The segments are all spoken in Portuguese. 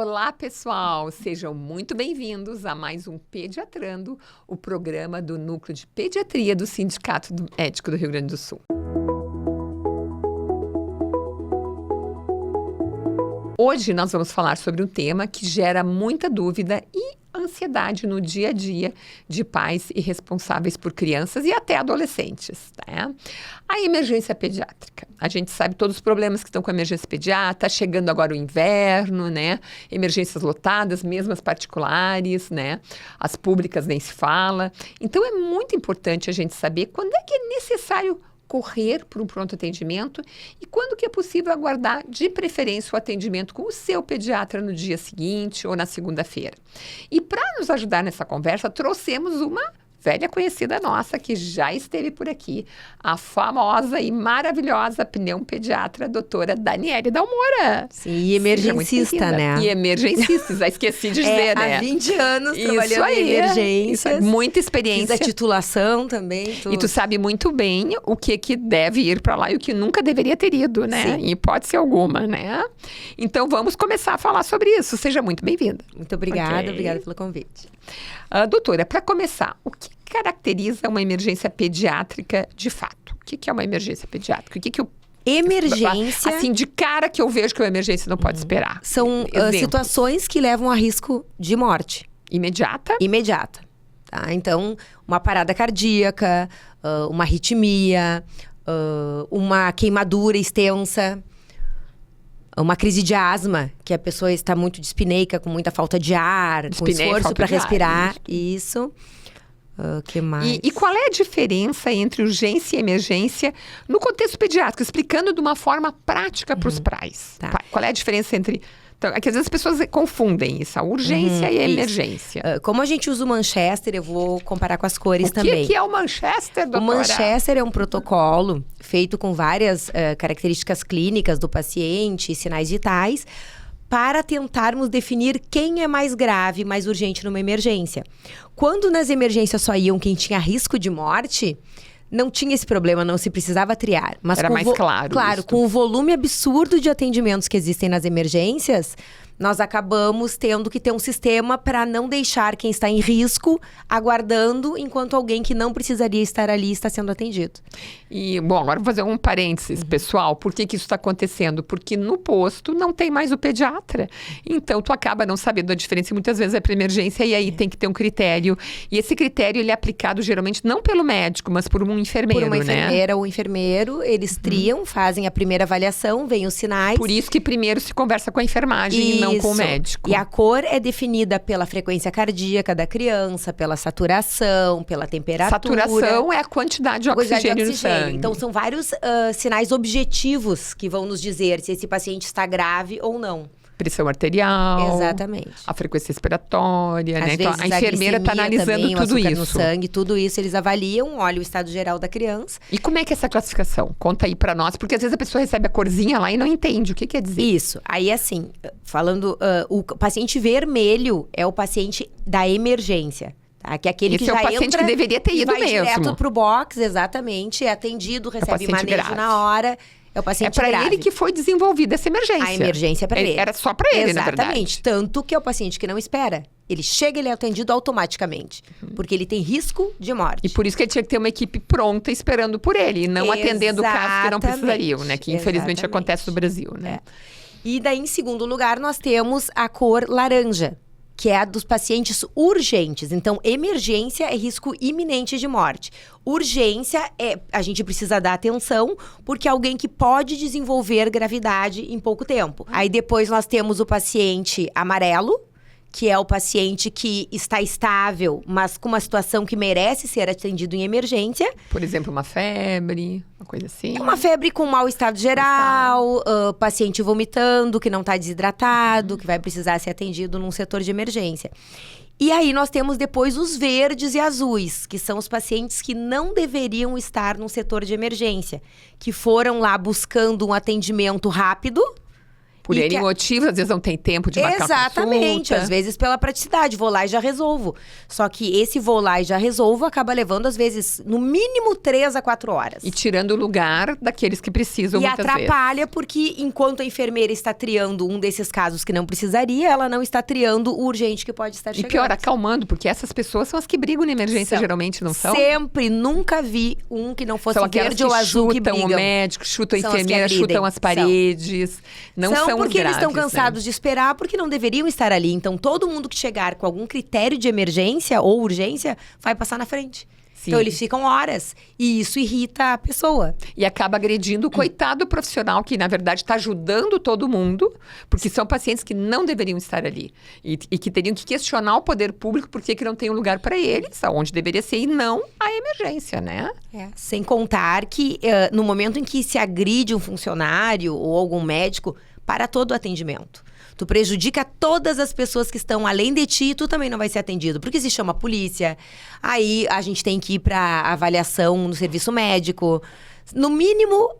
Olá, pessoal! Sejam muito bem-vindos a mais um Pediatrando, o programa do Núcleo de Pediatria do Sindicato Médico do Rio Grande do Sul. Hoje nós vamos falar sobre um tema que gera muita dúvida e ansiedade no dia a dia de pais e responsáveis por crianças e até adolescentes, né? A emergência pediátrica. A gente sabe todos os problemas que estão com a emergência pediátrica, tá chegando agora o inverno, né? Emergências lotadas, mesmo as particulares, né? As públicas nem se fala. Então é muito importante a gente saber quando é que é necessário correr para um pronto atendimento e quando que é possível aguardar, de preferência, o atendimento com o seu pediatra no dia seguinte ou na segunda-feira. E para nos ajudar nessa conversa, trouxemos uma velha conhecida nossa que já esteve por aqui, a famosa e maravilhosa pneumopediatra, doutora Daniele Dalmora. Sim, e emergencista, né? E emergencista, já esqueci de dizer, né? Há 20 anos trabalhando em emergências. Muita experiência. Fiz a titulação também. E tu sabe muito bem o que deve ir para lá e o que nunca deveria ter ido, né? Sim. Em hipótese alguma, né? Então, vamos começar a falar sobre isso. Seja muito bem-vinda. Muito obrigada, Okay. Obrigada pelo convite. Doutora, para começar, o que caracteriza uma emergência pediátrica de fato? O que é uma emergência pediátrica? O que Emergência... Assim, de cara que eu vejo que uma emergência não pode esperar. São situações que levam a risco de morte. Imediata? Imediata. Tá? Então, uma parada cardíaca, uma arritmia, uma queimadura extensa, uma crise de asma, que a pessoa está muito dispneica, com muita falta de ar, com esforço para respirar. Isso. Que mais? E qual é a diferença entre urgência e emergência no contexto pediátrico? Explicando de uma forma prática para os pais. Tá. Qual é a diferença entre... Então, é que às vezes as pessoas confundem isso, a urgência e a emergência. Como a gente usa o Manchester, eu vou comparar com as cores também. O que é o Manchester, doutora? O Manchester é um protocolo feito com várias características clínicas do paciente e sinais vitais para tentarmos definir quem é mais grave, mais urgente numa emergência. Quando nas emergências só iam quem tinha risco de morte, não tinha esse problema, não se precisava triar. Mas era mais claro. Claro, com o volume absurdo de atendimentos que existem nas emergências, nós acabamos tendo que ter um sistema para não deixar quem está em risco aguardando, enquanto alguém que não precisaria estar ali está sendo atendido. E, bom, agora vou fazer um parênteses, pessoal. Por que isso está acontecendo? Porque no posto não tem mais o pediatra. Então, tu acaba não sabendo a diferença. E muitas vezes é para emergência e aí tem que ter um critério. E esse critério, ele é aplicado geralmente não pelo médico, mas por um enfermeiro, né? Por uma enfermeira ou enfermeiro, eles triam, fazem a primeira avaliação, veem os sinais. Por isso que primeiro se conversa com a enfermagem e não com o médico. E a cor é definida pela frequência cardíaca da criança, pela saturação, pela temperatura. Saturação é a quantidade de oxigênio no sangue. Então, são vários sinais objetivos que vão nos dizer se esse paciente está grave ou não. Pressão arterial. Exatamente. A frequência respiratória, Às né? vezes, Então, a enfermeira está analisando também, tudo o açúcar isso. no sangue, tudo isso eles avaliam, olham o estado geral da criança. E como é que é essa classificação? Conta aí pra nós, porque às vezes a pessoa recebe a corzinha lá e não entende o que quer dizer. Isso. Aí, assim, falando, o paciente vermelho é o paciente da emergência. Tá? Que é aquele Esse que é o já paciente entra que deveria ter ido vai mesmo. direto pro box, exatamente, é atendido, recebe manejo grave. na hora. É o paciente grave. É para grave. ele que foi desenvolvida essa emergência. A emergência é para ele. Era só para ele, na verdade. Exatamente. Tanto que é o paciente que não espera. Ele chega, ele é atendido automaticamente. Porque ele tem risco de morte. E por isso que ele tinha que ter uma equipe pronta esperando por ele. E não atendendo casos que não precisariam, né? Que infelizmente acontece no Brasil, né? E daí, em segundo lugar, nós temos a cor laranja, que é a dos pacientes urgentes. Então, emergência é risco iminente de morte. Urgência a gente precisa dar atenção, porque é alguém que pode desenvolver gravidade em pouco tempo. Aí depois nós temos o paciente amarelo, que é o paciente que está estável, mas com uma situação que merece ser atendido em emergência. Por exemplo, uma febre, uma coisa assim. Uma febre com mau estado geral, paciente vomitando, que não está desidratado, que vai precisar ser atendido num setor de emergência. E aí nós temos depois os verdes e azuis, que são os pacientes que não deveriam estar num setor de emergência, que foram lá buscando um atendimento rápido, Por N motivos, às vezes não tem tempo de marcar Exatamente, consulta. às vezes pela praticidade, vou lá e já resolvo. Só que esse vou lá e já resolvo acaba levando, às vezes, no mínimo 3 a 4 horas. E tirando o lugar daqueles que precisam muitas vezes. E atrapalha porque, enquanto a enfermeira está triando um desses casos que não precisaria, ela não está triando o urgente que pode estar chegando. E pior, acalmando, porque essas pessoas são as que brigam na emergência, geralmente, não são? Sempre, nunca vi um que não fosse são verde ou azul que brigam. Chutam o médico, chutam a São as que enfermeira, agridem. chutam as paredes. Não são porque os eles estão graves, cansados né? de esperar, porque não deveriam estar ali. Então, todo mundo que chegar com algum critério de emergência ou urgência vai passar na frente. Sim. Então, eles ficam horas. E isso irrita a pessoa. E acaba agredindo o coitado profissional, que na verdade está ajudando todo mundo, porque são pacientes que não deveriam estar ali. E que teriam que questionar o poder público por que não tem um lugar para eles, aonde deveria ser, e não a emergência, né? Sem contar que no momento em que se agride um funcionário ou algum médico, para todo o atendimento. Tu prejudica todas as pessoas que estão além de ti e tu também não vai ser atendido. Porque se chama a polícia, aí a gente tem que ir para avaliação no serviço médico. No mínimo,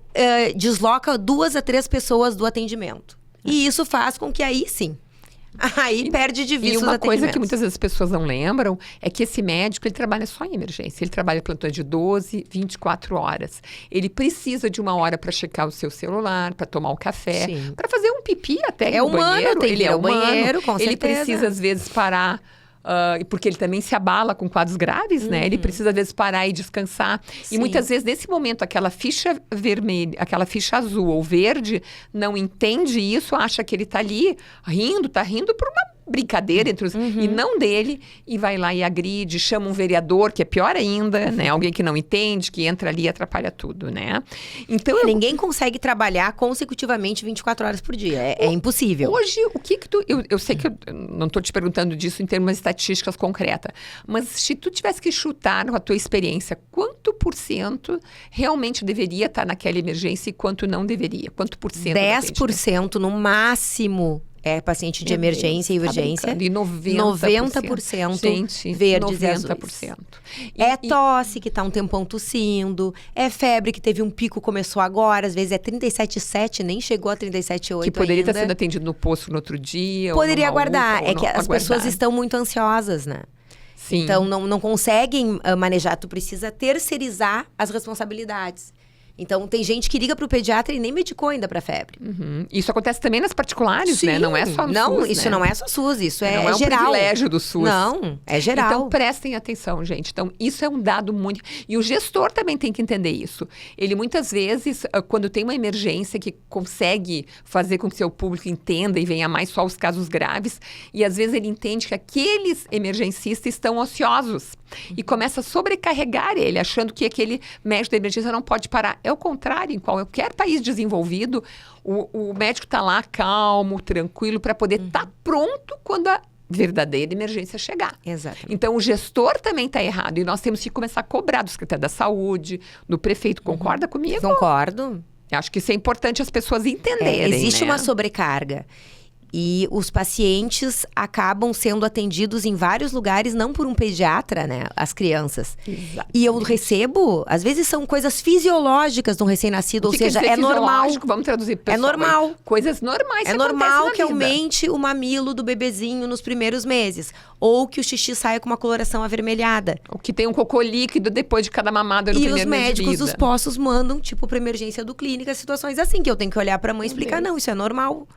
desloca 2 a 3 pessoas do atendimento. E isso faz com que aí sim, aí perde de vista os uma coisa atendimentos. que muitas vezes as pessoas não lembram é que esse médico, ele trabalha só em emergência. Ele trabalha plantões de 12, 24 horas. Ele precisa de 1 hora para checar o seu celular, para tomar um café, para fazer um pipi até no humano, banheiro. tem que Ele ir é ao humano. banheiro, com Ele certeza. precisa, às vezes, parar. Porque ele também se abala com quadros graves, né? Ele precisa, às vezes, parar e descansar. Sim. E muitas vezes, nesse momento, aquela ficha vermelha, aquela ficha azul ou verde, não entende isso, acha que ele tá ali tá rindo por uma brincadeira entre os... E não dele, e vai lá e agride, chama um vereador, que é pior ainda, né? Alguém que não entende, que entra ali e atrapalha tudo, né? Então, Ninguém consegue trabalhar consecutivamente 24 horas por dia. É impossível. Hoje, o que tu... Eu sei que eu não estou te perguntando disso em termos estatísticas concretas, mas se tu tivesse que chutar com a tua experiência, quanto % realmente deveria estar naquela emergência e quanto não deveria? Quanto por cento? 10% no máximo é paciente de emergência e urgência. E 90%. Gente, verdes 90%. e azuis. Tosse, que tá um tempão tossindo. É febre, que teve um pico, começou agora. Às vezes é 37,7, nem chegou a 37,8 que poderia ainda. estar sendo atendido no posto no outro dia. Poderia ou numa aguardar. UPA, É que as pessoas estão muito ansiosas, né? Sim. Então, não conseguem manejar. Tu precisa terceirizar as responsabilidades. Então, tem gente que liga pro pediatra e nem medicou ainda pra febre. Isso acontece também nas particulares, Sim. né? Não é só no SUS, isso né? não é só SUS, isso não é um geral. privilégio do SUS. Não, é geral. Então, prestem atenção, gente. Então, isso é um dado muito... E o gestor também tem que entender isso. Ele, muitas vezes, quando tem uma emergência que consegue fazer com que seu público entenda e venha mais só os casos graves, e às vezes ele entende que aqueles emergencistas estão ociosos. E começa a sobrecarregar ele, achando que aquele médico da emergência não pode parar. É o contrário, em qualquer país desenvolvido, o médico está lá calmo, tranquilo, para poder estar pronto quando a verdadeira emergência chegar. Exatamente. Então, o gestor também está errado. E nós temos que começar a cobrar do secretário da Saúde, do prefeito. Concorda comigo? Concordo. Eu acho que isso é importante as pessoas entenderem, existe né? uma sobrecarga. E os pacientes acabam sendo atendidos em vários lugares, não por um pediatra, né? As crianças. Exatamente. E eu recebo, às vezes são coisas fisiológicas de um recém-nascido, ou seja, é normal. Vamos traduzir, pessoal. É normal. Coisas normais É normal que aumente o mamilo do bebezinho nos primeiros meses. Ou que o xixi saia com uma coloração avermelhada. Ou que tem um cocô líquido depois de cada mamada no E primeiro os mês de médicos vida. dos postos mandam, tipo, pra emergência do clínica, situações assim, que eu tenho que olhar pra mãe e explicar, não, isso é normal.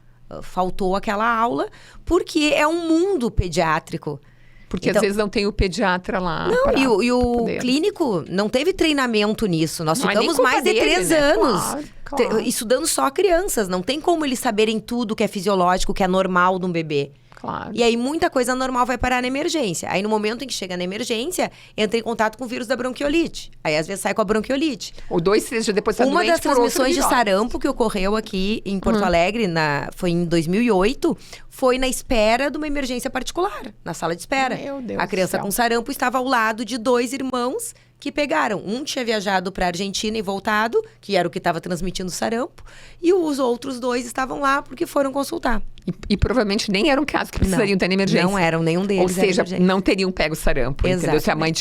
Faltou aquela aula, porque é um mundo pediátrico. Porque às vezes não tem o pediatra lá. Não, e o clínico não teve treinamento nisso. Nós ficamos mais de 3 anos Claro. estudando só crianças. Não tem como eles saberem tudo que é fisiológico, que é normal de um bebê. Claro. E aí, muita coisa normal vai parar na emergência. Aí, no momento em que chega na emergência, entra em contato com o vírus da bronquiolite. Aí, às vezes, sai com a bronquiolite. Ou 2, 3 dias depois tá Uma doente das por outro transmissões de virose. sarampo que ocorreu aqui em Porto Alegre, foi em 2008, foi na espera de uma emergência particular, na sala de espera. Meu Deus A criança do céu. com sarampo estava ao lado de 2 irmãos que pegaram. Um tinha viajado para a Argentina e voltado, que era o que estava transmitindo sarampo, e os outros 2 estavam lá porque foram consultar. E provavelmente nem era um caso que precisariam ter na emergência. Não eram, nenhum deles. Ou seja, era não teriam pego sarampo, entendeu? Se a mãe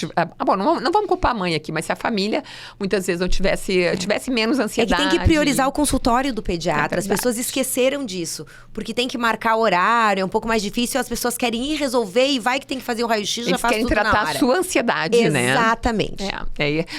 bom, não vamos culpar a mãe aqui, mas se a família muitas vezes não tivesse menos ansiedade. É que tem que priorizar o consultório do pediatra. As pessoas esqueceram disso. Porque tem que marcar horário, é um pouco mais difícil, as pessoas querem ir resolver e vai que tem que fazer o raio-x, já faz tudo na hora. Eles querem tratar a sua ansiedade, né? Exatamente.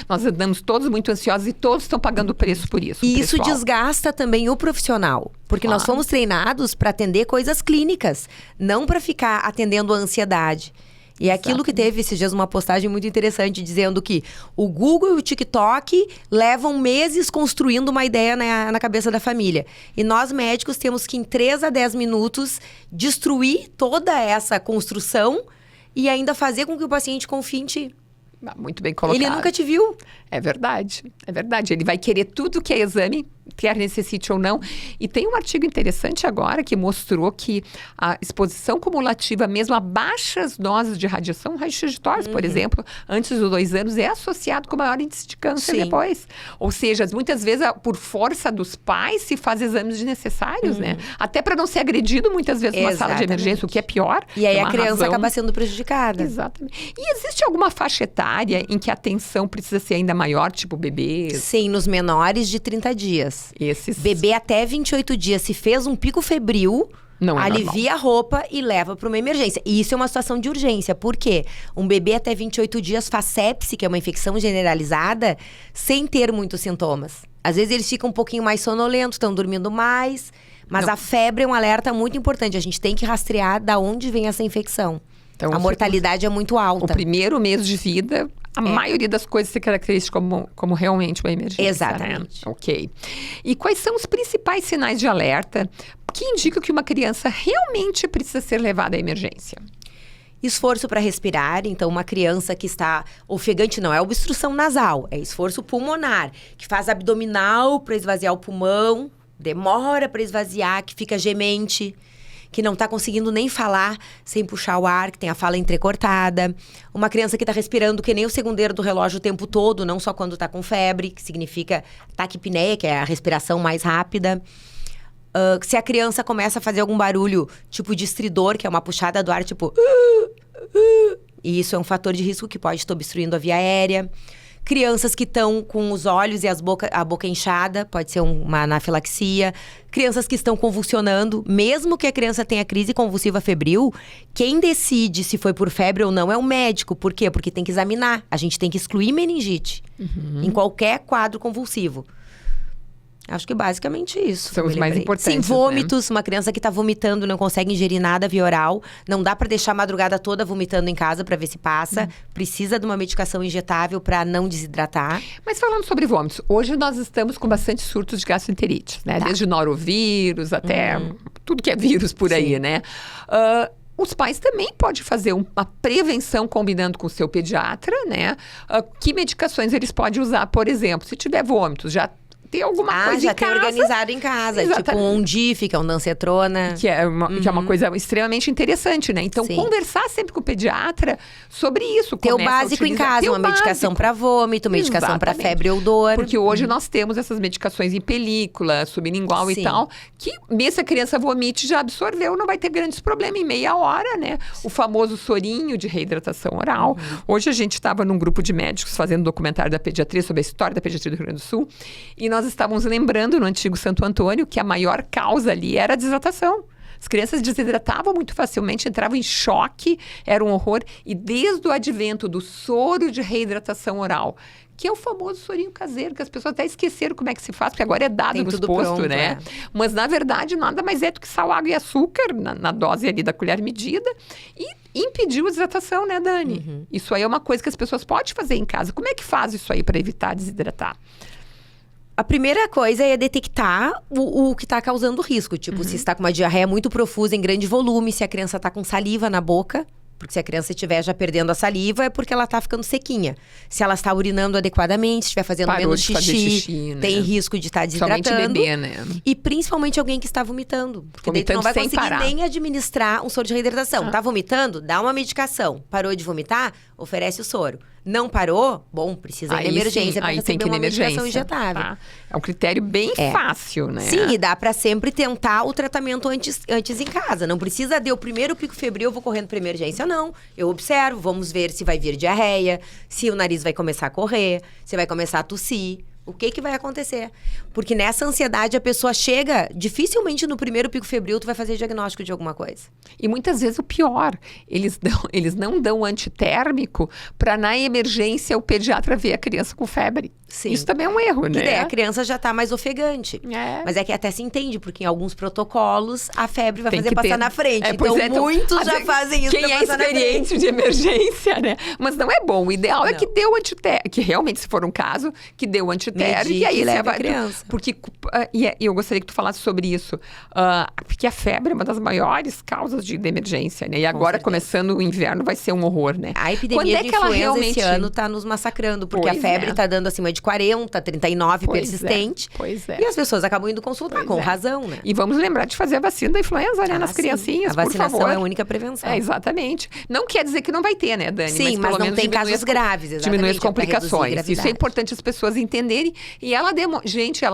Nós andamos todos muito ansiosos e todos estão pagando o preço por isso. E isso desgasta também o profissional. Porque nós fomos treinados para atender coisas clínicas, não para ficar atendendo a ansiedade. E é aquilo que teve esses dias uma postagem muito interessante dizendo que o Google e o TikTok levam meses construindo uma ideia na cabeça da família. E nós médicos temos que em 3 a 10 minutos destruir toda essa construção e ainda fazer com que o paciente confie em ti. Muito bem colocado. Ele nunca te viu. É verdade. Ele vai querer tudo que é exame, quer necessite ou não. E tem um artigo interessante agora que mostrou que a exposição cumulativa, mesmo a baixas doses de radiação, raio-x de tórax, por exemplo, antes dos 2 anos, é associado com maior índice de câncer depois. Ou seja, muitas vezes, por força dos pais, se faz exames desnecessários, né? Até para não ser agredido, muitas vezes, numa sala de emergência, o que é pior. E aí a criança acaba sendo prejudicada. Exatamente. E existe alguma faixa etária em que a atenção precisa ser ainda maior, tipo bebês? Sim, nos menores de 30 dias. Bebê até 28 dias, se fez um pico febril, alivia a roupa e leva para uma emergência. E isso é uma situação de urgência. Por quê? Um bebê até 28 dias faz sepse, que é uma infecção generalizada, sem ter muitos sintomas. Às vezes eles ficam um pouquinho mais sonolentos, estão dormindo mais. Mas a febre é um alerta muito importante. A gente tem que rastrear da onde vem essa infecção. Então, a mortalidade é muito alta. O primeiro mês de vida, a maioria das coisas se caracteriza como realmente uma emergência. Exatamente. Né? Ok. E quais são os principais sinais de alerta que indicam que uma criança realmente precisa ser levada à emergência? Esforço para respirar. Então, uma criança que está ofegante não é obstrução nasal, é esforço pulmonar, que faz abdominal para esvaziar o pulmão, demora para esvaziar, que fica gemente, que não está conseguindo nem falar sem puxar o ar, que tem a fala entrecortada. Uma criança que está respirando que nem o segundeiro do relógio o tempo todo, não só quando está com febre, que significa taquipneia, que é a respiração mais rápida. Se a criança começa a fazer algum barulho, tipo de estridor, que é uma puxada do ar, tipo... E isso é um fator de risco que pode estar obstruindo a via aérea. Crianças que estão com os olhos e a boca inchada, pode ser uma anafilaxia. Crianças que estão convulsionando, mesmo que a criança tenha crise convulsiva febril, quem decide se foi por febre ou não é o médico. Por quê? Porque tem que examinar. A gente tem que excluir meningite em qualquer quadro convulsivo. Acho que basicamente isso. São os mais importantes. Sim, vômitos. Uma criança que está vomitando não consegue ingerir nada via oral. Não dá para deixar a madrugada toda vomitando em casa para ver se passa. Precisa de uma medicação injetável para não desidratar. Mas falando sobre vômitos, hoje nós estamos com bastante surtos de gastroenterite, né? Desde norovírus até tudo que é vírus por aí, né? Os pais também podem fazer uma prevenção combinando com o seu pediatra, né? Que medicações eles podem usar, por exemplo, se tiver vômitos, já ter alguma coisa já em tem casa. organizado em casa. Exatamente. Tipo um Ondife, que é um dancetrona. Que é uma coisa extremamente interessante, né? Então, conversar sempre com o pediatra sobre isso. Ter o básico em casa, uma medicação para vômito, medicação para febre ou dor. Porque hoje nós temos essas medicações em película, sublingual e tal, que mesmo se a criança vomite, já absorveu, não vai ter grandes problemas em meia hora, né? O famoso sorinho de reidratação oral. Hoje a gente estava num grupo de médicos fazendo um documentário da pediatria, sobre a história da pediatria do Rio Grande do Sul, e nós estávamos lembrando no antigo Santo Antônio que a maior causa ali era a desidratação. As crianças desidratavam muito facilmente, entravam em choque, era um horror. E desde o advento do soro de reidratação oral, que é o famoso sorinho caseiro, que as pessoas até esqueceram como é que se faz, porque agora é dado nos postos, né? Mas, na verdade, nada mais é do que sal, água e açúcar, na dose ali da colher medida, e impediu a desidratação, né, Dani? Isso aí é uma coisa que as pessoas podem fazer em casa. Como é que faz isso aí para evitar desidratar? A primeira coisa é detectar o que está causando risco. Tipo, se está com uma diarreia muito profusa, em grande volume, se a criança está com saliva na boca. Porque se a criança estiver já perdendo a saliva, é porque ela está ficando sequinha. Se ela está urinando adequadamente, estiver fazendo menos xixi, tem risco de estar desidratando. Somente bebê, né? E principalmente alguém que está vomitando. Porque daí tu não vai conseguir nem administrar um soro de reidratação. Tá vomitando? Dá uma medicação. Parou de vomitar? Oferece o soro. Não parou? Bom, precisa ir na emergência para receber uma medicação injetável. Tá? É um critério bem fácil, né? Sim, e dá para sempre tentar o tratamento antes em casa. Não precisa o primeiro pico febril, eu vou correndo para emergência, não. Eu observo, vamos ver se vai vir diarreia, se o nariz vai começar a correr, se vai começar a tossir. O que vai acontecer? Porque nessa ansiedade a pessoa chega, dificilmente no primeiro pico febril tu vai fazer diagnóstico de alguma coisa. E muitas vezes o pior, eles não dão antitérmico para na emergência o pediatra ver a criança com febre. Sim. Isso também é um erro, né? E daí a criança já tá mais ofegante. Mas é que até se entende, porque em alguns protocolos a febre vai fazer passar na frente. Então muitos já fazem isso quem pra é passar na frente. experiente de emergência, né? Mas não é bom. O ideal é que dê o antitérmico, que realmente, se for um caso, que dê o antitérmico e aí leva a criança. Porque e eu gostaria que tu falasse sobre isso. Porque a febre é uma das maiores causas de emergência, né? E agora, começando o inverno, vai ser um horror, né? A epidemia de influenza esse ano tá nos massacrando, porque a febre tá dando acima de 40, 39 persistente. Pois é. E as pessoas acabam indo consultar, com razão, né? E vamos lembrar de fazer a vacina da influenza, né? Nas criancinhas, a vacinação por favor. é a única prevenção. Exatamente. Não quer dizer que não vai ter, né, Dani? Sim, mas não tem casos graves, exatamente. Diminui as complicações. Isso é importante as pessoas entenderem. E ela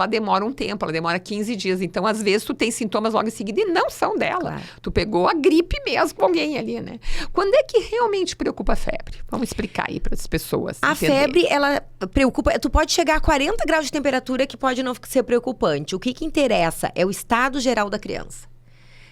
demora um tempo, ela demora 15 dias. Então, às vezes, tu tem sintomas logo em seguida e não são dela. Claro. Tu pegou a gripe mesmo com alguém ali, né? Quando é que realmente preocupa a febre? Vamos explicar aí para as pessoas entenderem. Febre, ela preocupa. Tu pode chegar a 40 graus de temperatura, que pode não ser preocupante. O que interessa é o estado geral da criança.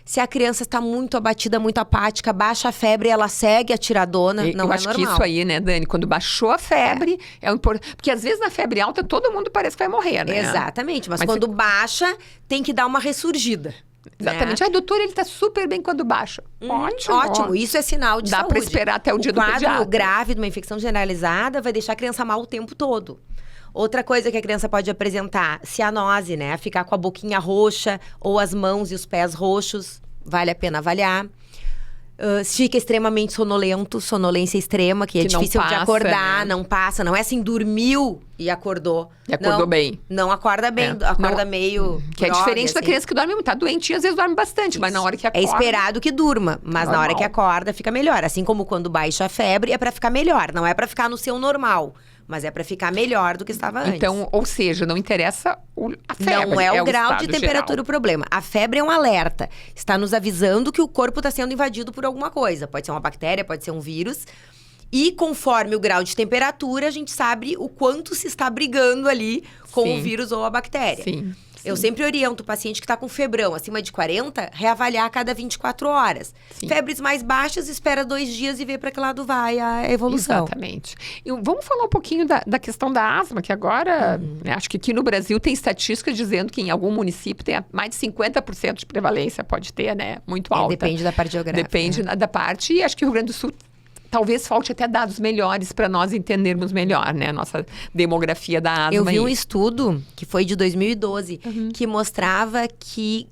Se a criança está muito abatida, muito apática, baixa a febre, ela segue atiradona, não é normal. Eu acho que isso aí, né, Dani? Quando baixou a febre, é importante. Porque às vezes na febre alta todo mundo parece que vai morrer, né? Exatamente, mas quando baixa, tem que dar uma ressurgida. Exatamente. Ai, doutor, ele tá super bem quando baixa. Ótimo, isso é sinal de saúde. Dá pra esperar até o dia do pediatra. O quadro grave de uma infecção generalizada vai deixar a criança mal o tempo todo. Outra coisa que a criança pode apresentar, cianose, né? Ficar com a boquinha roxa ou as mãos e os pés roxos, vale a pena avaliar. Fica extremamente sonolento, sonolência extrema, que é difícil de acordar, né? Não passa, não é assim, dormiu e acordou. E acordou bem. Não acorda bem, acorda meio que é diferente da criança que dorme muito, tá doentinha, às vezes dorme bastante, mas na hora que acorda... É esperado que durma, mas na hora que acorda fica melhor. Assim como quando baixa a febre, é pra ficar melhor, não é pra ficar no seu normal. Mas é para ficar melhor do que estava antes. Então, ou seja, não interessa a febre. Não é o grau de temperatura o problema. A febre é um alerta. Está nos avisando que o corpo está sendo invadido por alguma coisa. Pode ser uma bactéria, pode ser um vírus. E conforme o grau de temperatura, a gente sabe o quanto se está brigando ali com o vírus ou a bactéria. Sim. Eu sempre oriento o paciente que está com febrão acima de 40, reavaliar a cada 24 horas. Sim. Febres mais baixas, espera 2 dias e vê para que lado vai a evolução. Exatamente. E vamos falar um pouquinho da questão da asma, que agora, né, acho que aqui no Brasil tem estatísticas dizendo que em algum município tem mais de 50% de prevalência, pode ter, né? Muito alta. Depende da parte geográfica. Depende da parte, e acho que o Rio Grande do Sul talvez falte até dados melhores para nós entendermos melhor, né? A nossa demografia da asma. Eu vi um estudo, que foi de 2012, que mostrava que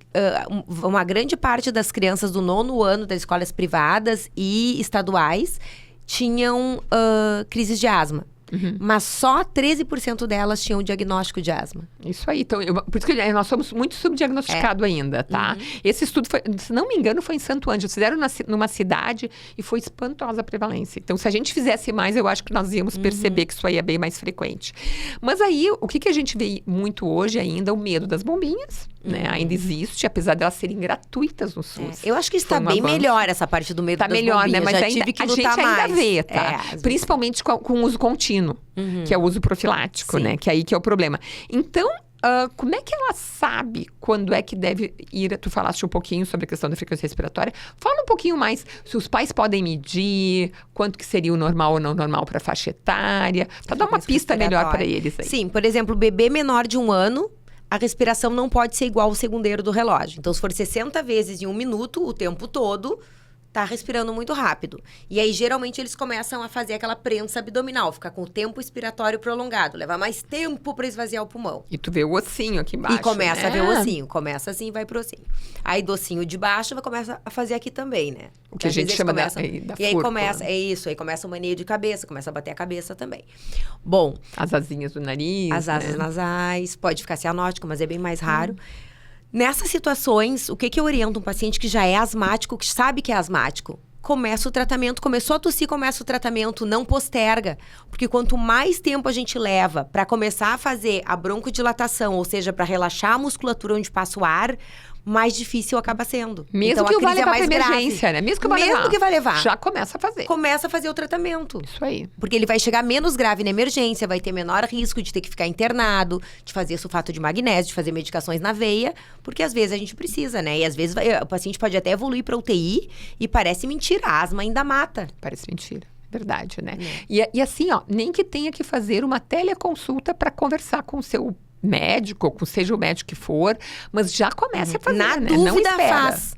uma grande parte das crianças do 9º ano das escolas privadas e estaduais tinham crises de asma. Mas só 13% delas tinham diagnóstico de asma. Isso aí. Então, por isso que nós somos muito subdiagnosticados ainda, tá? Esse estudo, se não me engano, foi em Santo Ângelo. Fizeram numa cidade e foi espantosa a prevalência. Então, se a gente fizesse mais, eu acho que nós íamos perceber que isso aí é bem mais frequente. Mas aí, o que a gente vê muito hoje ainda? O medo das bombinhas, né? Ainda existe, apesar de elas serem gratuitas no SUS. Eu acho que está bem melhor essa parte do medo das bombinhas. Está melhor, né? Mas já ainda, tive que a gente ainda vê, tá? Principalmente com o uso contínuo. Que é o uso profilático, né? Que é aí que é o problema. Então, como é que ela sabe quando é que deve ir? Tu falaste um pouquinho sobre a questão da frequência respiratória. Fala um pouquinho mais se os pais podem medir, quanto que seria o normal ou não normal para a faixa etária, para dar uma pista melhor para eles aí. Sim, por exemplo, o bebê menor de 1 ano, a respiração não pode ser igual ao segundeiro do relógio. Então, se for 60 vezes em 1 minuto, o tempo todo, tá respirando muito rápido. E aí, geralmente, eles começam a fazer aquela prensa abdominal, ficar com o tempo expiratório prolongado, levar mais tempo para esvaziar o pulmão. E tu vê o ossinho aqui embaixo, e começa a ver o ossinho. Começa assim e vai pro ossinho. Aí, do ossinho de baixo, começa a fazer aqui também, né? O que a gente chama da e aí começa, aí começa o mania de cabeça, começa a bater a cabeça também. Bom. As asinhas do nariz, as asas nasais, pode ficar cianótico, mas é bem mais raro. Nessas situações, o que eu oriento um paciente que já é asmático, que sabe que é asmático? começa o tratamento. Começou a tossir, começa o tratamento. Não posterga. Porque quanto mais tempo a gente leva para começar a fazer a broncodilatação, ou seja, para relaxar a musculatura onde passa o ar, mais difícil acaba sendo. Mesmo então, que a vá crise levar é mais pra emergência, grave. né? Mesmo que vai levar. Já começa a fazer. Começa a fazer o tratamento. Isso aí. Porque ele vai chegar menos grave na emergência, vai ter menor risco de ter que ficar internado, de fazer sulfato de magnésio, de fazer medicações na veia, porque às vezes a gente precisa, né? E às vezes o paciente pode até evoluir para UTI e parece mentira, a asma ainda mata. Parece mentira. Verdade, né? E assim, ó, nem que tenha que fazer uma teleconsulta para conversar com o seu médico, ou seja o médico que for, mas já comece a fazer, Na né? dúvida, Não espera, faz.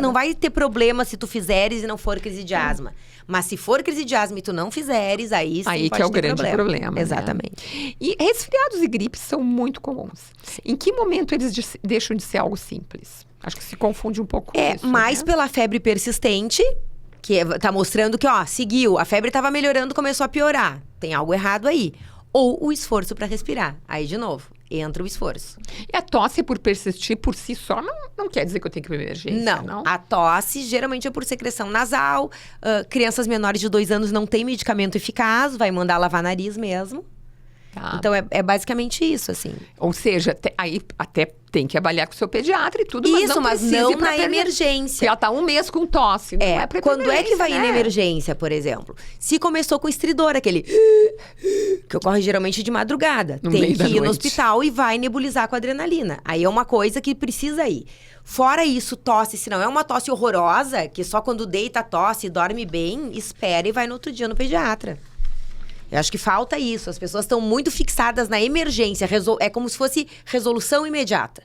Não vai ter problema se tu fizeres e não for crise de asma. Mas se for crise de asma e tu não fizeres, aí sim Aí pode que é o ter grande problema, né? Exatamente. E resfriados e gripes são muito comuns. Em que momento eles deixam de ser algo simples? Acho que se confunde um pouco com isso, mais né? pela febre persistente, que tá mostrando que, seguiu. A febre tava melhorando, começou a piorar. Tem algo errado aí. Ou o esforço para respirar. Aí, de novo, entra o esforço. E a tosse, por persistir por si só, não quer dizer que eu tenho que ir para emergência, não? A tosse geralmente é por secreção nasal. Crianças menores de 2 anos não têm medicamento eficaz, vai mandar lavar nariz mesmo. Tá. Então, é basicamente isso, assim. Ou seja, aí até tem que avaliar com o seu pediatra e tudo, Isso, mas mas não não precisa ir pra na emergência. Porque ela tá 1 mês com tosse, não é pra quando é que vai ir na né? emergência, por exemplo? Se começou com estridor, aquele que ocorre geralmente de madrugada. No Tem meio que da ir no noite. hospital e vai nebulizar com adrenalina. Aí é uma coisa que precisa ir. Fora isso, tosse, se não é uma tosse horrorosa, que só quando deita tosse e dorme bem, espera e vai no outro dia no pediatra. Eu acho que falta isso. As pessoas estão muito fixadas na emergência. É como se fosse resolução imediata.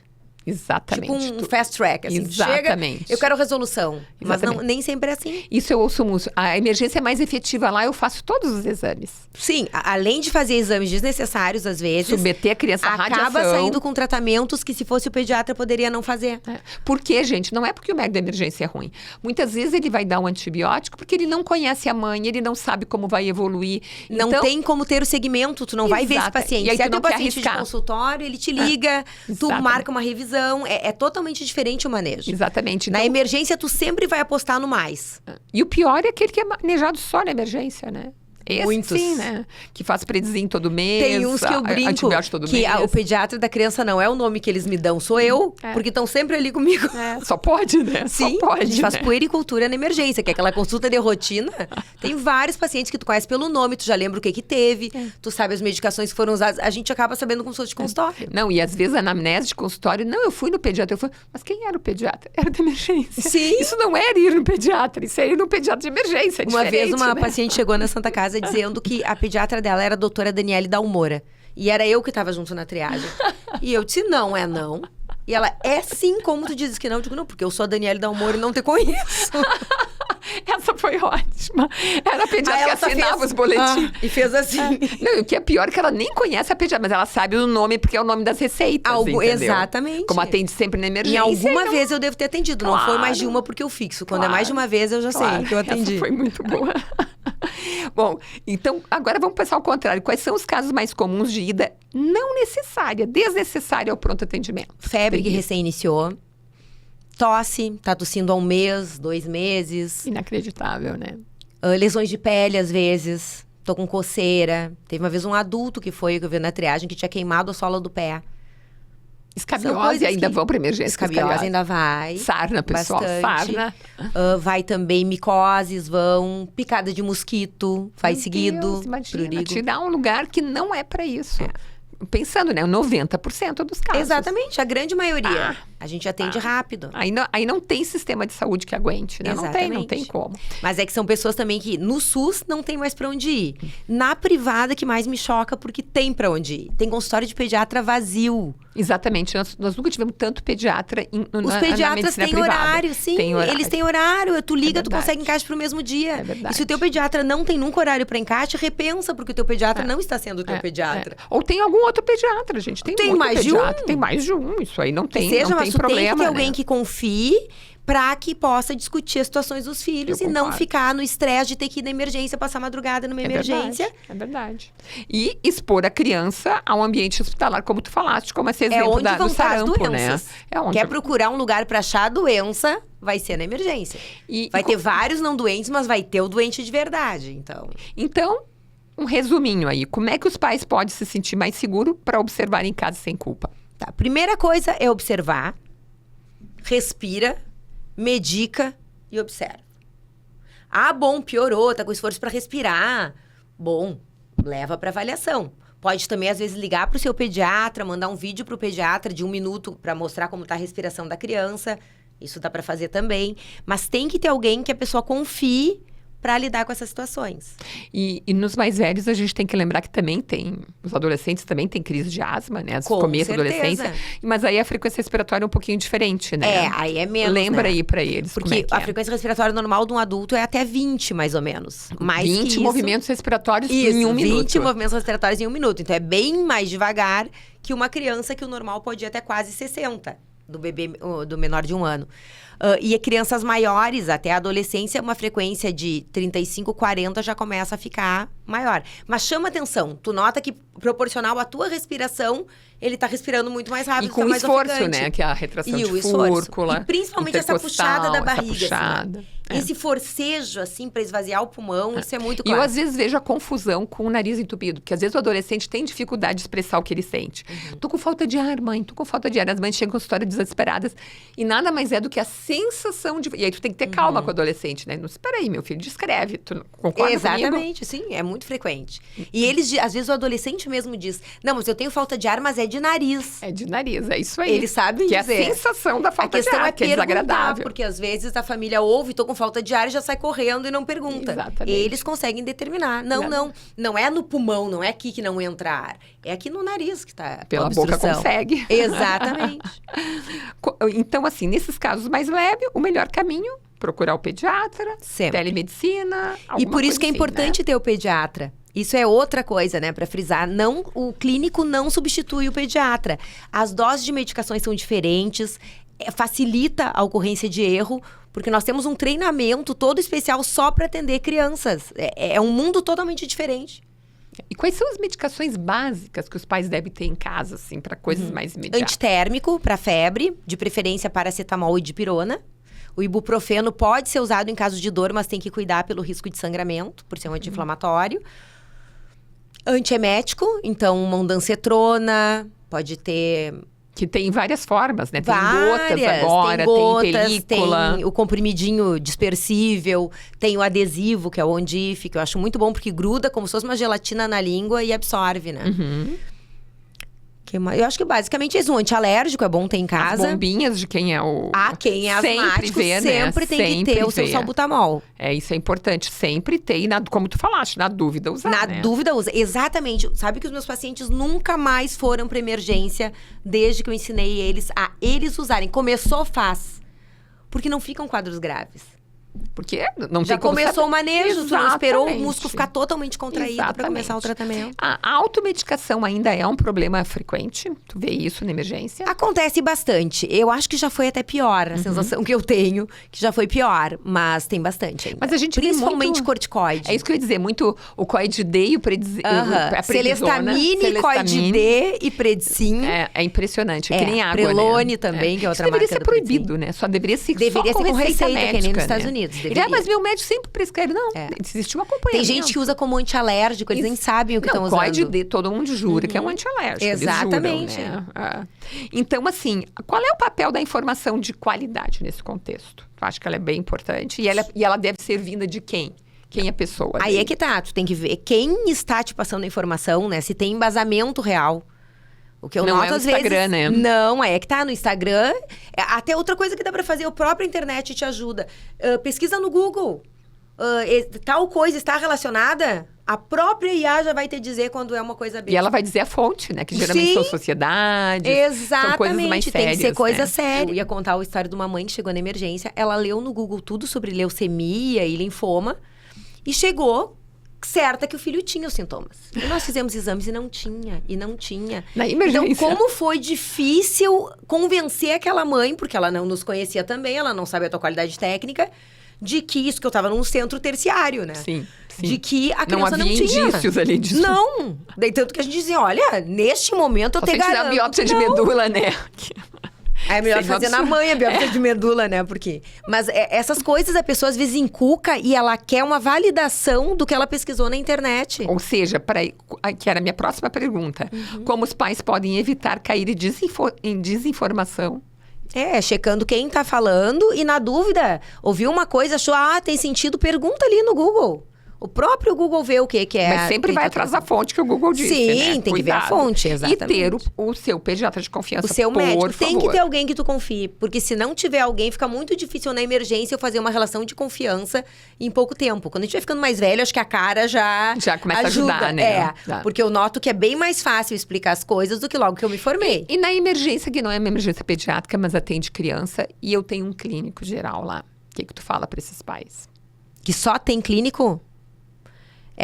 Exatamente. Tipo um fast track, assim. Exatamente. Chega, eu quero resolução. Exatamente. Mas nem sempre é assim. Isso eu ouço muito. A emergência é mais efetiva lá, eu faço todos os exames. Sim, além de fazer exames desnecessários, às vezes... Submeter a criança à radiação. Acaba saindo com tratamentos que, se fosse o pediatra, poderia não fazer. Por quê, gente? Não é porque o médico da emergência é ruim. Muitas vezes ele vai dar um antibiótico porque ele não conhece a mãe, ele não sabe como vai evoluir. Não então, tem como ter o segmento, tu não vai ver esse Exato. paciente. E aí Se é tu não teu quer paciente de arriscar. consultório, ele te liga, tu Exatamente. marca uma revisão. É totalmente diferente o manejo. Exatamente. Na Então, emergência, tu sempre vai apostar no mais. e o pior é aquele que é manejado só na emergência, né? Esse Muitos. sim, né? Que faz predizinho todo mês. Tem uns que eu brinco Antibiótico todo que mês. o pediatra da criança não é o nome que eles me dão, sou eu, porque estão sempre ali comigo. Só pode, né? Sim, Só pode, a gente faz né? puericultura na emergência, que é aquela consulta de rotina. Tem vários pacientes que tu conhece pelo nome, tu já lembra o que teve, tu sabe as medicações que foram usadas, a gente acaba sabendo como se fosse de consultório. Não, e às vezes a anamnese de consultório, não, eu fui no pediatra, mas quem era o pediatra? Era de emergência. Sim. Isso não era ir no pediatra, isso é ir no pediatra de emergência, é Uma vez diferente, uma né? paciente chegou na Santa Casa dizendo que a pediatra dela era a doutora Daniele Dalmora. E era eu que estava junto na triagem. E eu disse, não é não. E ela, é sim, como tu dizes que não? Eu digo, não, porque eu sou a Daniele Dalmora e não te conheço. Essa foi ótima. Era a Aí pediatra que ela só assinava fez, os boletins. e fez assim. Não, e o que é pior é que ela nem conhece a pediatra, mas ela sabe o nome porque é o nome das receitas, entendeu? Exatamente. Como atende sempre na Em emergência. alguma não- vez eu devo ter atendido. Não foi mais de uma porque eu fixo. Quando é mais de uma vez, eu já sei que eu atendi. Essa foi muito boa. Bom, então, agora vamos pensar ao contrário. Quais são os casos mais comuns de ida não necessária, desnecessária ao pronto atendimento? Febre que recém iniciou. Tosse, tá tossindo há 1 mês, 2 meses. Inacreditável, né? Lesões de pele, às vezes. Tô com coceira. Teve uma vez um adulto que eu vi na triagem, que tinha queimado a sola do pé. Escabiose ainda vão para emergência. Escabiose ainda vai. Sarna, pessoal. Bastante. Sarna. Vai também micoses, vão. Picada de mosquito, vai Meu seguido. Deus, imagina, prurigo. te dá um lugar que não é para isso. Pensando, né? 90% dos casos. Exatamente, a grande maioria. A gente atende rápido. Aí não tem sistema de saúde que aguente, né? Não tem Exatamente. como. Mas é que são pessoas também que no SUS não tem mais pra onde ir. Na privada que mais me choca, porque tem pra onde ir. Tem consultório de pediatra vazio. Exatamente. Nós nunca tivemos tanto pediatra Os na pediatras medicina têm privada. horário, sim. Tem horário. Eles têm horário. Tu liga, tu verdade. consegue encaixe pro mesmo dia. É verdade. E se o teu pediatra não tem nunca horário pra encaixe, repensa, porque o teu pediatra não está sendo o teu pediatra. Ou tem algum outro pediatra, gente. Tem Tem muito mais de pediatra. um? Tem mais de um. Isso aí não tem, Que seja, não mas tem tu problema, tem que ter né? alguém que confie, para que possa discutir as situações dos filhos e não ficar no estresse de ter que ir na emergência, passar madrugada numa emergência. É verdade. E expor a criança ao ambiente hospitalar, como tu falaste, como esse exemplo onde vão do sarampo, as doenças. né? É onde... Quer procurar um lugar para achar a doença, vai ser na emergência. Vai ter vários não doentes, mas vai ter o doente de verdade, Então, um resuminho aí. Como é que os pais podem se sentir mais seguros para observar em casa sem culpa? Tá, primeira coisa é observar, respira, medica e observa. Ah, bom, piorou, tá com esforço para respirar. Bom, leva para avaliação. Pode também, às vezes, ligar para o seu pediatra, mandar um vídeo para o pediatra de 1 minuto para mostrar como está a respiração da criança. Isso dá para fazer também. Mas tem que ter alguém que a pessoa confie para lidar com essas situações. E nos mais velhos, a gente tem que lembrar que também tem... Os adolescentes também têm crise de asma, né? Com começo da certeza. adolescência. Mas aí a frequência respiratória é um pouquinho diferente, né? Aí é menos, Lembra aí para eles porque a frequência respiratória normal de um adulto é até 20, mais ou menos. Mais 20 que isso, movimentos respiratórios em 1 minuto. 20 movimentos respiratórios em 1 minuto. Então, é bem mais devagar que uma criança que o normal pode ir até quase 60, do menor de 1 ano. E crianças maiores, até a adolescência, uma frequência de 35, 40 já começa a ficar maior. Mas chama atenção, tu nota que proporcional à tua respiração, ele tá respirando muito mais rápido, e com tá mais esforço, ofegante. né? Que é a retração E de o esforço. fúrcula. E principalmente essa puxada da barriga. Puxada. Assim, esse forcejo, assim, para esvaziar o pulmão, isso é muito E claro. eu, às vezes, vejo a confusão com o nariz entupido. Porque, às vezes, o adolescente tem dificuldade de expressar o que ele sente. Tô com falta de ar, mãe. Tô com falta de ar. As mães chegam com histórias desesperadas. E nada mais é do que a sensação de... E aí, tu tem que ter calma com o adolescente, né? Não, espera aí, meu filho, descreve. Tu concorda Exatamente, comigo? sim. É muito frequente. E eles, às vezes, o adolescente mesmo diz, não, mas eu tenho falta de ar, mas é de nariz. É de nariz, é isso aí. Eles sabem que dizer. É a sensação da falta de ar, que é desagradável. Porque às vezes a família ouve, tô com falta de ar e já sai correndo e não pergunta. Exatamente. Eles conseguem determinar. Não é no pulmão, não é aqui que não entra ar. É aqui no nariz que tá Pela boca consegue. Exatamente. Então, assim, nesses casos mais leves, o melhor caminho, procurar o pediatra, Sempre. Telemedicina, E por isso que é assim, importante ter o pediatra. Isso é outra coisa, né, para frisar. O clínico não substitui o pediatra. As doses de medicações são diferentes, facilita a ocorrência de erro, porque nós temos um treinamento todo especial só para atender crianças. É um mundo totalmente diferente. E quais são as medicações básicas que os pais devem ter em casa, assim, para coisas mais imediatas? Antitérmico para febre, de preferência paracetamol e dipirona. O ibuprofeno pode ser usado em caso de dor, mas tem que cuidar pelo risco de sangramento, por ser um anti-inflamatório. Antiemético, então uma ondansetrona, pode ter... Que tem várias formas, né? Tem várias, gotas agora, tem película. Tem o comprimidinho dispersível, tem o adesivo, que é o Ondif, que eu acho muito bom, porque gruda como se fosse uma gelatina na língua e absorve, né? Eu acho que basicamente isso. Um antialérgico é bom ter em casa. As bombinhas de quem é o... Quem é asmático sempre tem que ter o seu salbutamol. Isso é importante. Sempre ter. E como tu falaste, na dúvida usar, Na dúvida usa. Exatamente. Sabe que os meus pacientes nunca mais foram pra emergência desde que eu ensinei eles a usarem. Começou, faz. Porque não ficam quadros graves. Porque não Já tem como começou saber. o manejo, tu não Exatamente. esperou o músculo ficar totalmente contraído para começar o tratamento. A automedicação ainda é um problema frequente? Tu vê isso na emergência? Acontece bastante. Eu acho que já foi até pior, a sensação que eu tenho, que já foi pior, mas tem bastante ainda. Mas a gente principalmente muito... corticoide. É isso que eu ia dizer, muito o coide D e o a Celestamine, coide D e predsim. É impressionante, que nem água, Prelone né? também, que é outra isso marca deveria ser do proibido, predsim. né? Só deveria ser com receita, médica, que nem nos né? Estados Unidos. Mas meu médico sempre prescreve. Não, existe um acompanhamento. Tem gente que usa como antialérgico, eles nem sabem o que estão usando. Coide D, todo mundo jura que é um antialérgico. Exatamente. Eles juram, né? Então, assim, qual é o papel da informação de qualidade nesse contexto? Eu acho que ela é bem importante. E ela deve ser vinda de quem? Quem é a pessoa? Aí é que tá, tu tem que ver quem está te passando a informação, né? Se tem embasamento real. O que eu não noto, é no às vezes, Instagram, né? Não, é que tá no Instagram. Até outra coisa que dá pra fazer, a própria internet te ajuda. Pesquisa no Google. Tal coisa está relacionada, a própria IA já vai te dizer quando é uma coisa bem. E ela vai dizer a fonte, né? Que geralmente são sociedades. Exatamente. São coisas mais sérias, tem que ser coisa né? séria. Eu ia contar a história de uma mãe que chegou na emergência. Ela leu no Google tudo sobre leucemia e linfoma. E chegou certa que o filho tinha os sintomas. E nós fizemos exames e não tinha. Na emergência. Então, como foi difícil convencer aquela mãe, porque ela não nos conhecia também, ela não sabia a tua qualidade técnica, de que isso que eu tava num centro terciário, né? Sim. De que a criança não não tinha. indícios ali disso. Não. Daí tanto que a gente dizia, olha, neste momento eu te garanto. A biópsia de medula, né? É melhor Seria fazer na mãe a biópsia de medula, né? Porque... Mas essas coisas a pessoa às vezes encuca e ela quer uma validação do que ela pesquisou na internet. Ou seja, que era a minha próxima pergunta. Como os pais podem evitar cair em desinformação? Checando quem tá falando e na dúvida, ouviu uma coisa, achou, tem sentido, pergunta ali no Google. O próprio Google vê o que é. Mas sempre vai atrás da fonte que o Google disse, Sim, né? tem que ver a fonte, exatamente. E ter o seu pediatra de confiança, o seu médico. Por Tem favor. que ter alguém que tu confie. Porque se não tiver alguém, fica muito difícil na emergência eu fazer uma relação de confiança em pouco tempo. Quando a gente vai ficando mais velho, acho que a cara já começa ajuda. a ajudar, né? Porque eu noto que é bem mais fácil explicar as coisas do que logo que eu me formei. E na emergência, que não é uma emergência pediátrica, mas atende criança, e eu tenho um clínico geral lá. O que tu fala para esses pais? Que só tem clínico?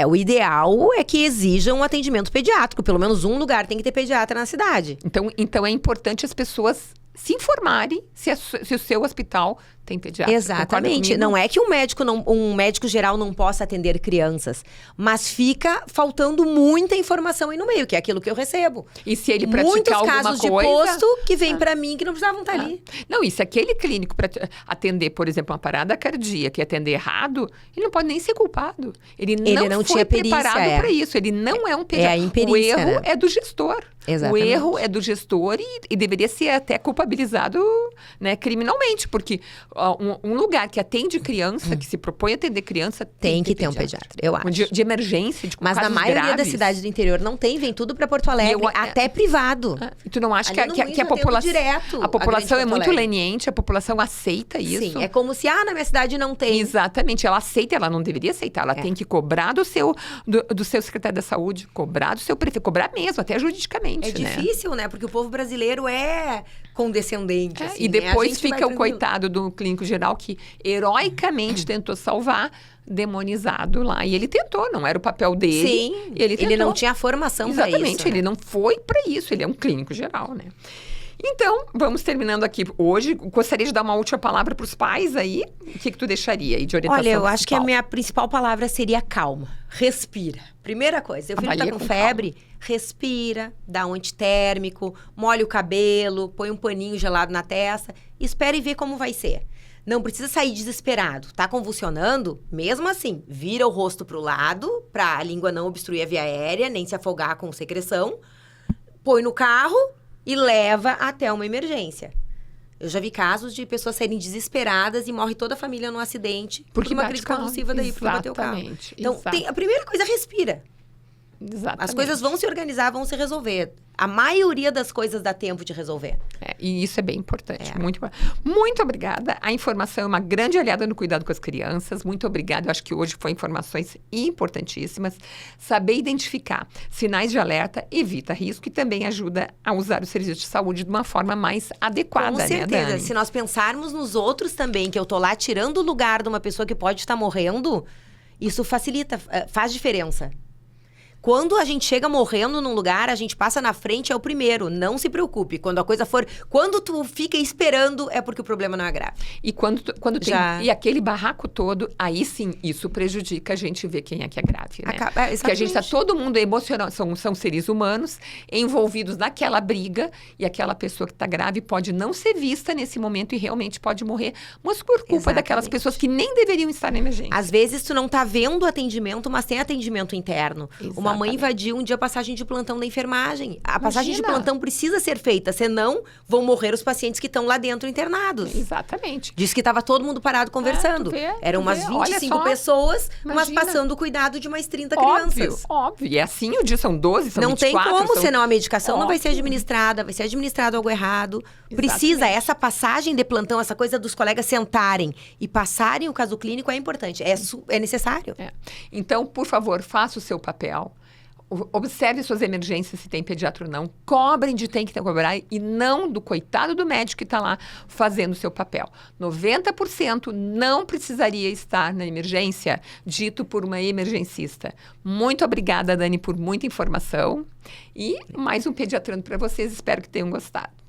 O ideal é que exija um atendimento pediátrico. Pelo menos um lugar tem que ter pediatra na cidade. Então é importante as pessoas se informarem se o seu hospital tem pediatra. Exatamente. Não é que um médico geral não possa atender crianças, mas fica faltando muita informação aí no meio, que é aquilo que eu recebo. E se ele praticar muitos alguma casos coisa... de posto que vem pra mim que não precisavam estar ali. Não, e se aquele clínico para atender, por exemplo, uma parada cardíaca e atender errado, ele não pode nem ser culpado. Ele não foi tinha perícia, preparado para isso. Ele não é um pediatra. É a imperícia, o erro né? é do gestor. Exatamente. O erro é do gestor e deveria ser até culpabilizado, né, criminalmente, porque um lugar que atende criança, que se propõe a atender criança, tem que ter um pediatra, eu acho. De emergência, de Mas na maioria graves. das cidades do interior não tem, vem tudo para Porto Alegre, até privado. E tu não acha que a população... A população é muito leniente, a população aceita isso? Sim, é como se, na minha cidade não tem. Exatamente, ela aceita, ela não deveria aceitar, ela tem que cobrar do seu secretário da saúde, cobrar do seu prefeito, cobrar mesmo, até juridicamente, É difícil, né? Porque o povo brasileiro é condescendente, assim, e depois né? fica o coitado do clínico geral que heroicamente tentou salvar, demonizado lá. E ele tentou, não era o papel dele. Sim, ele não tinha formação para isso. Exatamente, ele não foi para isso, ele é um clínico geral, né? Então, vamos terminando aqui hoje. Gostaria de dar uma última palavra para os pais aí. O que tu deixaria aí de orientação Olha, eu principal? acho que a minha principal palavra seria calma. Respira. Primeira coisa, seu filho tá com febre, respira, dá um antitérmico, molha o cabelo, põe um paninho gelado na testa, espera e vê como vai ser. Não precisa sair desesperado. Tá convulsionando? Mesmo assim, vira o rosto pro lado, pra a língua não obstruir a via aérea, nem se afogar com secreção. Põe no carro e leva até uma emergência. Eu já vi casos de pessoas saírem desesperadas e morre toda a família num acidente por uma crise convulsiva daí porque bateu o carro. Então, a primeira coisa, respira. Exatamente. As coisas vão se organizar, vão se resolver. A maioria das coisas dá tempo de resolver. E isso é bem importante. Muito obrigada. A informação é uma grande aliada no cuidado com as crianças. Muito obrigada. Eu acho que hoje foi informações importantíssimas. Saber identificar sinais de alerta evita risco e também ajuda a usar o serviço de saúde de uma forma mais adequada, Com certeza. né, Dani? Se nós pensarmos nos outros também, que eu tô lá tirando o lugar de uma pessoa que pode estar morrendo, isso facilita, faz diferença. Quando a gente chega morrendo num lugar, a gente passa na frente, é o primeiro. Não se preocupe. Quando a coisa for... Quando tu fica esperando, é porque o problema não é grave. E quando tem... E aquele barraco todo, aí sim, isso prejudica a gente ver quem é que é grave, né? Porque a gente tá todo mundo emocional. São seres humanos envolvidos naquela briga. E aquela pessoa que tá grave pode não ser vista nesse momento e realmente pode morrer. Mas por culpa daquelas pessoas que nem deveriam estar na emergência. Às vezes tu não tá vendo o atendimento, mas tem atendimento interno. Uma mãe invadiu um dia a passagem de plantão da enfermagem. A passagem de plantão precisa ser feita, senão vão morrer os pacientes que estão lá dentro internados. Exatamente. Disse que estava todo mundo parado conversando. Eram umas 25 pessoas, mas passando o cuidado de umas 30 crianças. Óbvio. E assim o dia são 12, são não 24. Não tem como, senão a medicação não vai ser administrada, vai ser administrado algo errado. Exatamente. Precisa, essa passagem de plantão, essa coisa dos colegas sentarem e passarem o caso clínico é importante, é necessário. Então, por favor, faça o seu papel. Observe suas emergências, se tem pediatra ou não. Cobrem de tem que cobrar e não do coitado do médico que está lá fazendo o seu papel. 90% não precisaria estar na emergência, dito por uma emergencista. Muito obrigada, Dani, por muita informação. E mais um Pediatrando para vocês. Espero que tenham gostado.